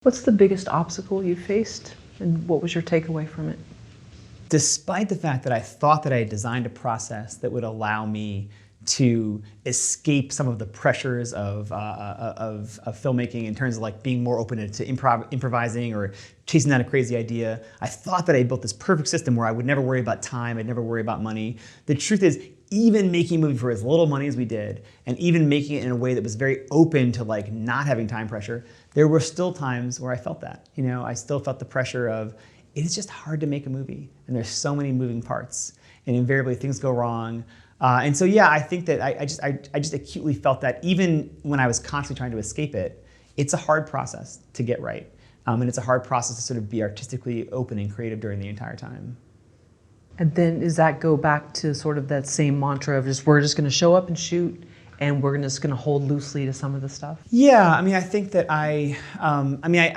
What's the biggest obstacle you faced, and what was your takeaway from it? Despite the fact that I thought that I had designed a process that would allow me to escape some of the pressures of filmmaking in terms of like being more open to improvising or chasing down a crazy idea, I thought that I built this perfect system where I would never worry about time, I'd never worry about money. The truth is, even making a movie for as little money as we did, and even making it in a way that was very open to like not having time pressure, there were still times where I felt that. You know, I still felt the pressure of, it is just hard to make a movie, and there's so many moving parts, and invariably things go wrong. And so yeah, I think that I just acutely felt that even when I was constantly trying to escape it, it's a hard process to get right. And it's a hard process to sort of be artistically open and creative during the entire time. And then does that go back to sort of that same mantra of just we're just going to show up and shoot, and we're just going to hold loosely to some of the stuff? Yeah, I mean, I think that I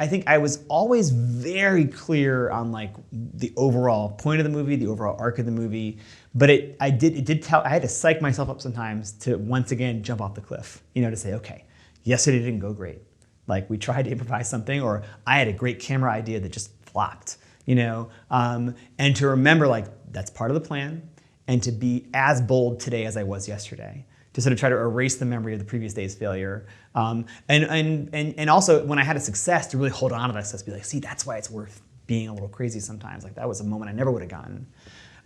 think I was always very clear on like the overall point of the movie, the overall arc of the movie. But I had to psych myself up sometimes to once again jump off the cliff, you know, to say, okay, yesterday didn't go great. Like we tried to improvise something, or I had a great camera idea that just flopped, you know, and to remember like that's part of the plan, and to be as bold today as I was yesterday, to sort of try to erase the memory of the previous day's failure. And also when I had a success, to really hold on to that success, be like, see, that's why it's worth being a little crazy sometimes. Like that was a moment I never would have gotten.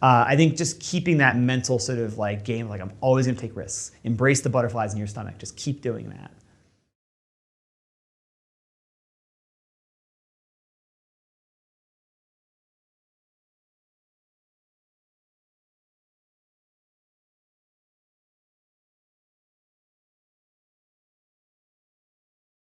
I think just keeping that mental sort of like game, like I'm always gonna take risks, embrace the butterflies in your stomach, just keep doing that.